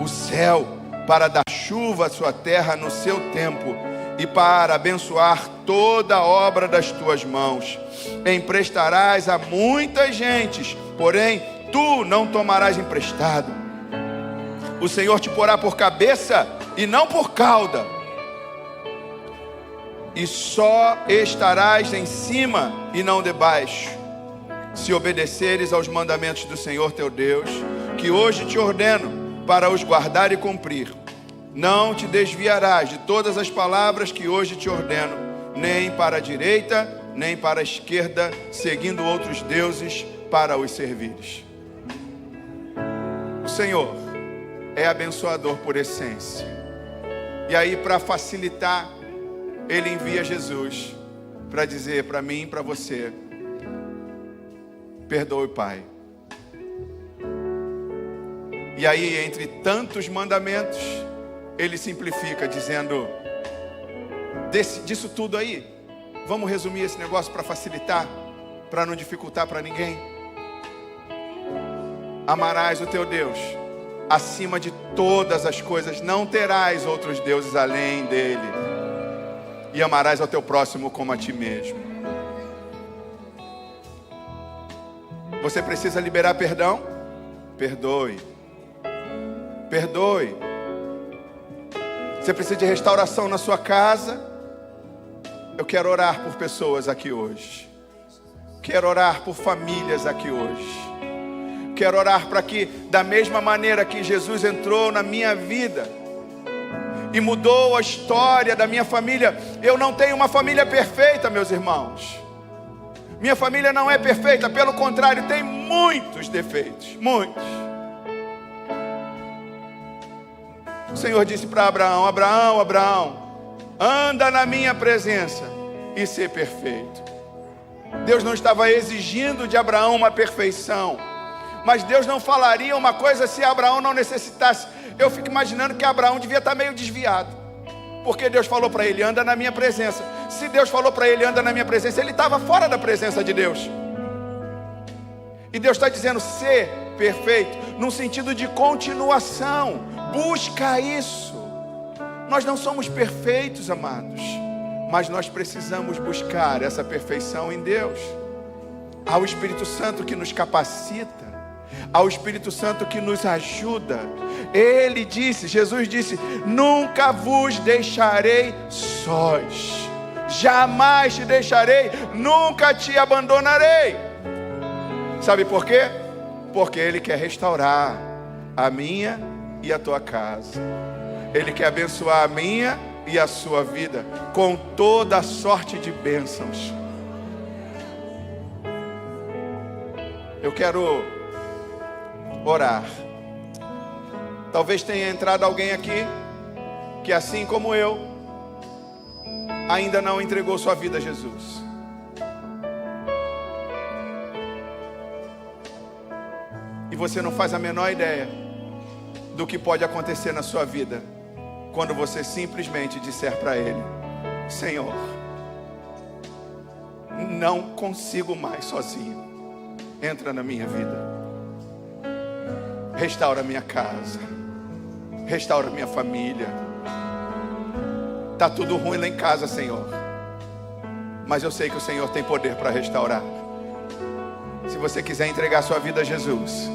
o céu, para dar chuva à sua terra no seu tempo, e para abençoar toda a obra das tuas mãos. Emprestarás a muitas gentes, porém tu não tomarás emprestado. O Senhor te porá por cabeça e não por cauda, e só estarás em cima e não debaixo, se obedeceres aos mandamentos do Senhor teu Deus, que hoje te ordeno para os guardar e cumprir. Não te desviarás de todas as palavras que hoje te ordeno, nem para a direita, nem para a esquerda, seguindo outros deuses para os servires. O Senhor é abençoador por essência. E aí, para facilitar, Ele envia Jesus para dizer para mim e para você: perdoe, Pai. E aí, entre tantos mandamentos, Ele simplifica dizendo: disso tudo aí, vamos resumir esse negócio para facilitar, para não dificultar para ninguém. Amarás o teu Deus acima de todas as coisas, não terás outros deuses além dele, e amarás ao teu próximo como a ti mesmo. Você precisa liberar perdão? Perdoe. Perdoe. Você precisa de restauração na sua casa? Eu quero orar por pessoas aqui hoje. Quero orar por famílias aqui hoje. Quero orar para que, da mesma maneira que Jesus entrou na minha vida e mudou a história da minha família. Eu não tenho uma família perfeita, meus irmãos. Minha família não é perfeita, pelo contrário, tem muitos defeitos, muitos. O Senhor disse para Abraão: Abraão, Abraão, anda na minha presença e ser perfeito. Deus não estava exigindo de Abraão uma perfeição, mas Deus não falaria uma coisa se Abraão não necessitasse. Eu fico imaginando que Abraão devia estar meio desviado, porque Deus falou para ele: anda na minha presença. Se Deus falou para ele: anda na minha presença, ele estava fora da presença de Deus. E Deus está dizendo: ser perfeito, num sentido de continuação. Busca isso. Nós não somos perfeitos, amados, mas nós precisamos buscar essa perfeição em Deus. Há o Espírito Santo que nos capacita, ao Espírito Santo que nos ajuda. Ele disse, Jesus disse: nunca vos deixarei sós, jamais te deixarei, nunca te abandonarei. Sabe por quê? Porque Ele quer restaurar a minha e a tua casa. Ele quer abençoar a minha e a sua vida com toda a sorte de bênçãos. Eu quero orar. Talvez tenha entrado alguém aqui que assim como eu, ainda não entregou sua vida a Jesus. E você não faz a menor ideia do que pode acontecer na sua vida quando você simplesmente disser para Ele: Senhor, não consigo mais sozinho. Entra na minha vida. Restaura minha casa. Restaura minha família. Está tudo ruim lá em casa, Senhor, mas eu sei que o Senhor tem poder para restaurar. Se você quiser entregar sua vida a Jesus,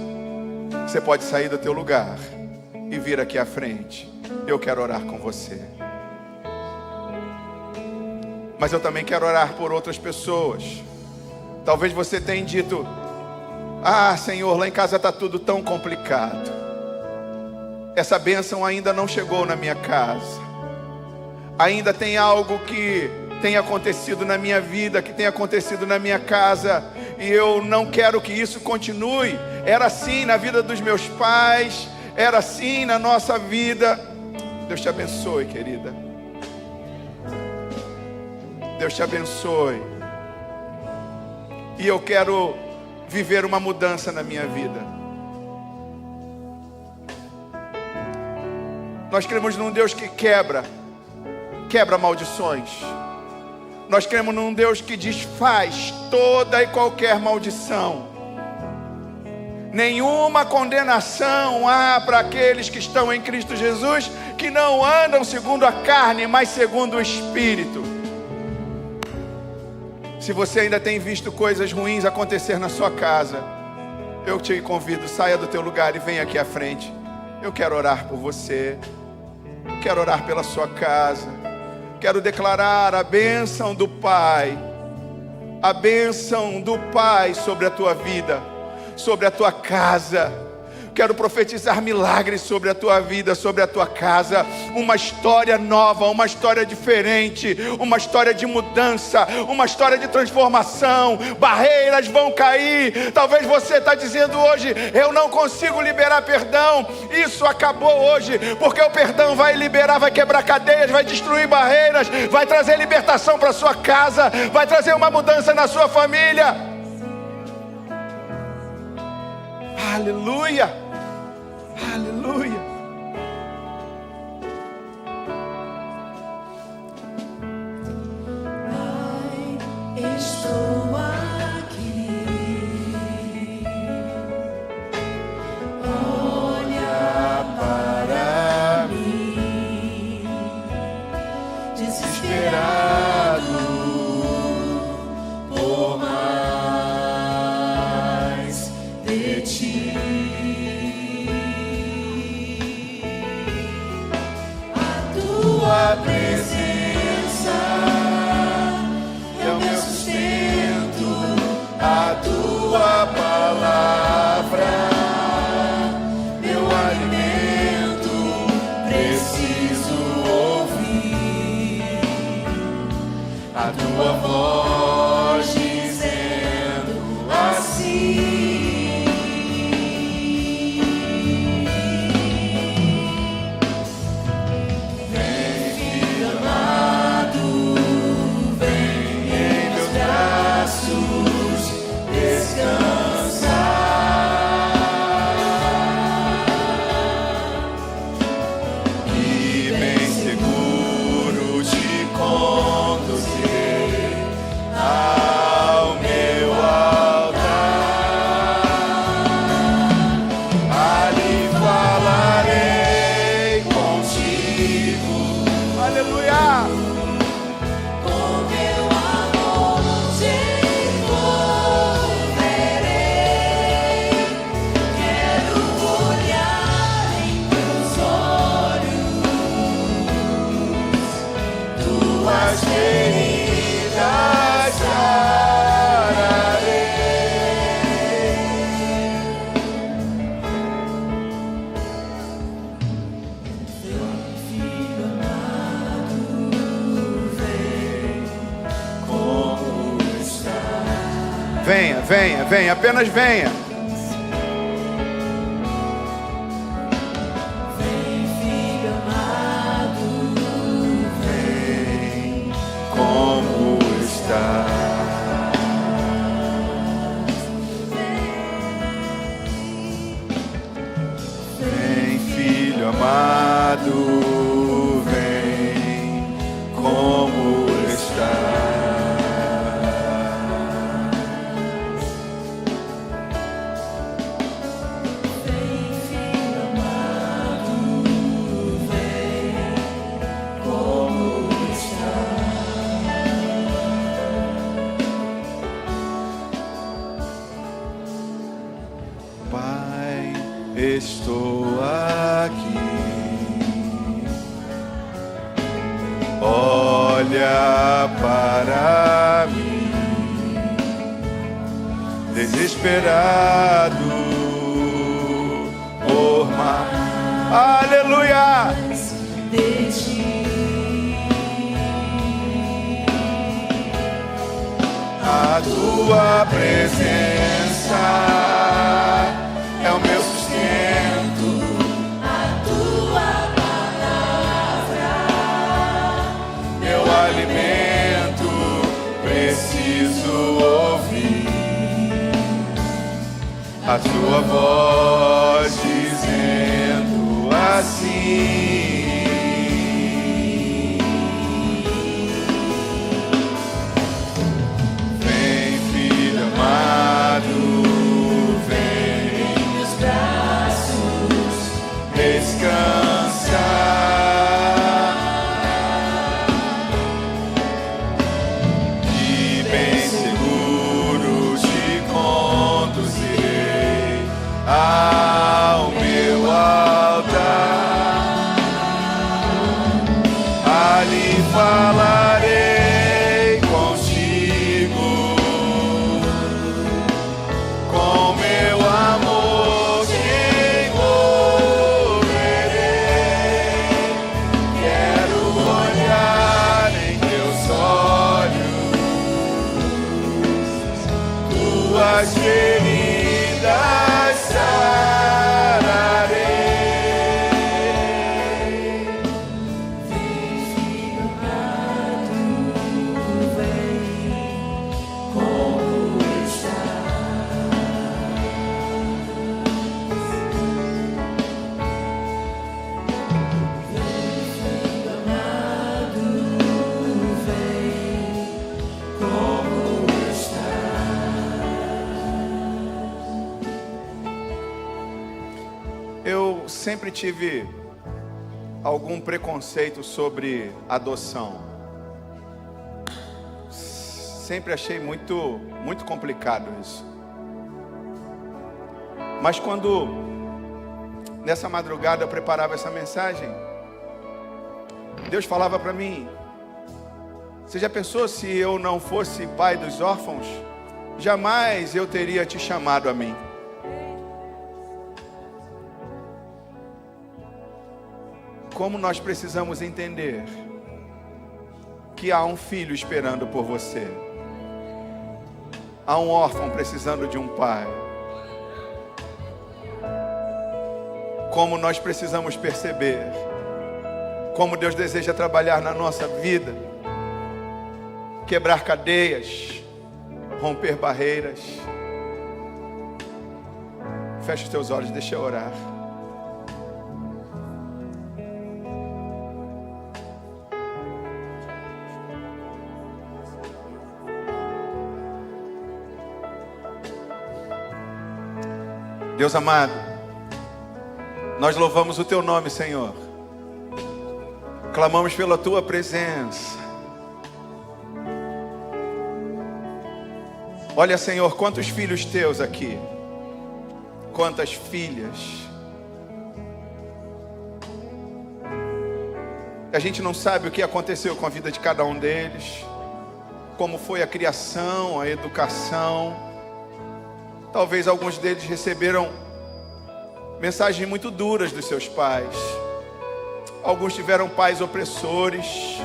você pode sair do teu lugar e vir aqui à frente. Eu quero orar com você. Mas eu também quero orar por outras pessoas. Talvez você tenha dito: ah, Senhor, lá em casa está tudo tão complicado. Essa bênção ainda não chegou na minha casa. Ainda tem algo que tem acontecido na minha vida, que tem acontecido na minha casa, e eu não quero que isso continue. Era assim na vida dos meus pais, era assim na nossa vida. Deus te abençoe, querida. Deus te abençoe. E eu quero viver uma mudança na minha vida. Nós cremos num Deus que quebra maldições. Nós cremos num Deus que desfaz toda e qualquer maldição. Nenhuma condenação há para aqueles que estão em Cristo Jesus, que não andam segundo a carne, mas segundo o Espírito. Se você ainda tem visto coisas ruins acontecer na sua casa, eu te convido, saia do teu lugar e venha aqui à frente. Eu quero orar por você. Quero orar pela sua casa. Quero declarar a bênção do Pai. A bênção do Pai sobre a tua vida, sobre a tua casa. Quero profetizar milagres sobre a tua vida, sobre a tua casa. Uma história nova, uma história diferente, uma história de mudança, uma história de transformação. Barreiras vão cair. Talvez você está dizendo hoje: eu não consigo liberar perdão. Isso acabou hoje, porque o perdão vai liberar, vai quebrar cadeias, vai destruir barreiras, vai trazer libertação para a sua casa, vai trazer uma mudança na sua família. Aleluia. Aleluia. Pai, estou aqui. Olha para mim, desesperado por mais de ti. A presença é o meu sustento, a tua palavra, meu alimento, preciso ouvir a tua voz dizendo assim. Venha, venha, venha, apenas venha. Vem, filho amado. filho amado, vem como estás. Vem, filho amado, vem como estás. Pai, estou aqui. Olha para mim, desesperado por mais. Aleluia! De ti. A tua presença é o meu sustento. A tua palavra, Meu alimento, preciso ouvir a tua voz dizendo assim: vem, filho amado, vem, meus braços, descansa. E bem seguro te conduzirei ao meu altar. Ali falarei contigo, com meu amor te envolverei. Quero olhar em teus olhos, tuas feridas sararei. vem, filho amado, vem como estás. Vem, filho amado, vem como estás. Eu sempre tive algum preconceito sobre adoção. Sempre achei muito complicado isso. Mas quando nessa madrugada eu preparava essa mensagem, Deus falava para mim: você já pensou se eu não fosse pai dos órfãos? Jamais eu teria te chamado a mim. Como nós precisamos entender que há um filho esperando por você. Há um órfão precisando de um pai. Como nós precisamos perceber como Deus deseja trabalhar na nossa vida, quebrar cadeias, romper barreiras. Feche os teus olhos, deixa eu orar. Deus amado, nós louvamos o teu nome, Senhor. Clamamos pela tua presença. Olha, Senhor, quantos filhos teus aqui, quantas filhas. A gente não sabe o que aconteceu com a vida de cada um deles, como foi a criação, a educação. Talvez alguns deles receberam mensagens muito duras dos seus pais. Alguns tiveram pais opressores,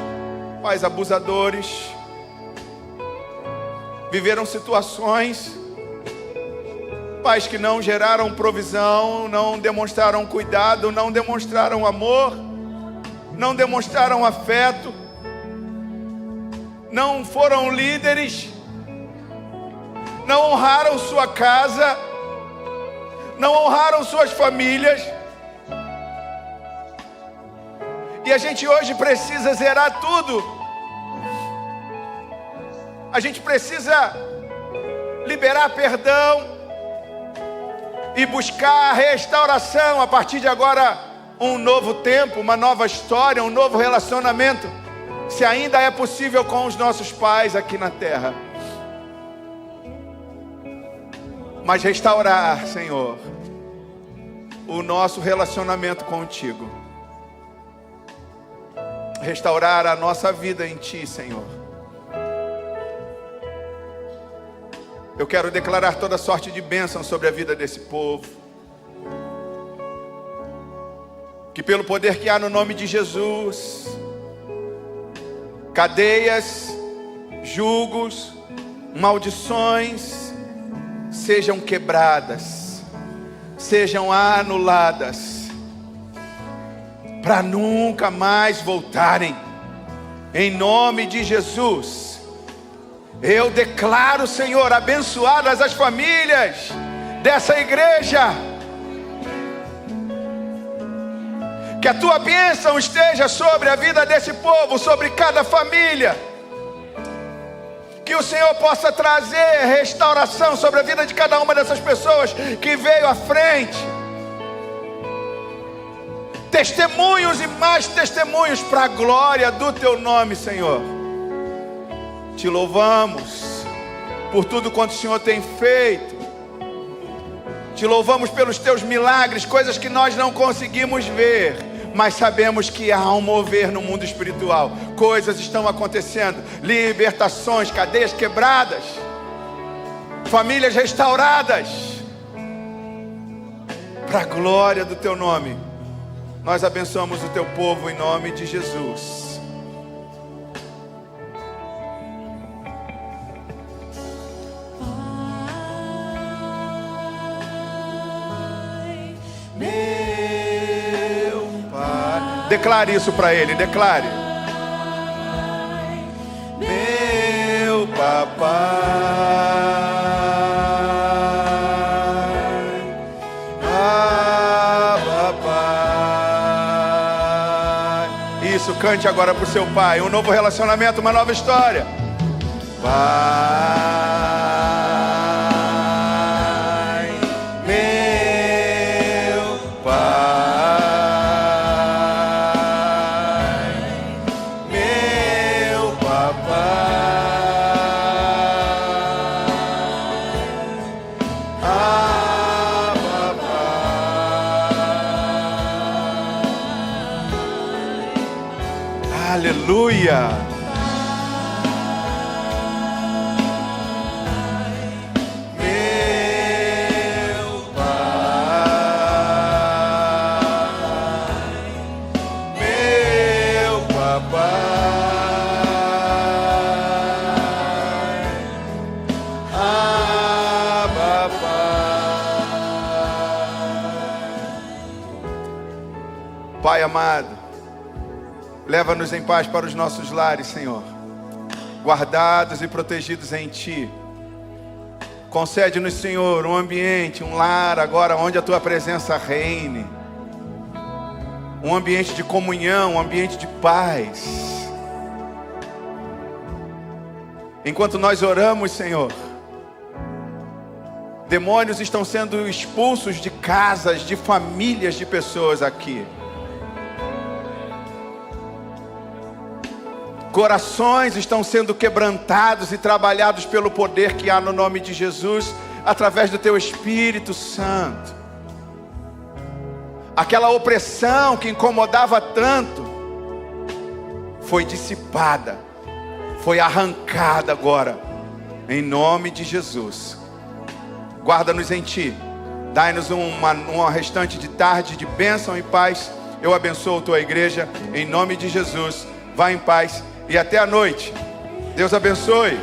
pais abusadores. Viveram situações, pais que não geraram provisão, não demonstraram cuidado, não demonstraram amor, não demonstraram afeto, não foram líderes, não honraram sua casa, não honraram suas famílias. E a gente hoje precisa zerar tudo. A gente precisa liberar perdão e buscar restauração. A partir de agora, um novo tempo, uma nova história, um novo relacionamento, se ainda é possível, com os nossos pais aqui na terra. Mas restaurar, Senhor, o nosso relacionamento contigo. Restaurar a nossa vida em Ti, Senhor. Eu quero declarar toda sorte de bênção sobre a vida desse povo. Que pelo poder que há no nome de Jesus, cadeias, julgos, maldições sejam quebradas, sejam anuladas, para nunca mais voltarem. Em nome de Jesus. Eu declaro, Senhor, abençoadas as famílias dessa igreja. Que a Tua bênção esteja sobre a vida desse povo, sobre cada família. Que o Senhor possa trazer restauração sobre a vida de cada uma dessas pessoas que veio à frente. Testemunhos e mais testemunhos para a glória do Teu nome, Senhor. Te louvamos por tudo quanto o Senhor tem feito. Te louvamos pelos Teus milagres, coisas que nós não conseguimos ver, mas sabemos que há um mover no mundo espiritual. Coisas estão acontecendo, libertações, cadeias quebradas, famílias restauradas. Para a glória do Teu nome, nós abençoamos o Teu povo em nome de Jesus. Declare isso para ele, declare. Meu papai, papai. Isso, cante agora para o seu pai. Um novo relacionamento, uma nova história. Pai, meu pai. Aleluia. Meu pai, meu papai, Pai amado, leva-nos em paz para os nossos lares, Senhor, guardados e protegidos em Ti. Concede-nos, Senhor, um ambiente, um lar agora onde a Tua presença reine. Um ambiente de comunhão, um ambiente de paz. Enquanto nós oramos, Senhor, demônios estão sendo expulsos de casas, de famílias de pessoas aqui. Corações estão sendo quebrantados e trabalhados pelo poder que há no nome de Jesus, através do Teu Espírito Santo. Aquela opressão que incomodava tanto foi dissipada, foi arrancada agora, em nome de Jesus. Guarda-nos em Ti, dai-nos uma restante de tarde de bênção e paz. Eu abençoo a Tua igreja, em nome de Jesus. Vá em paz e até a noite. Deus abençoe.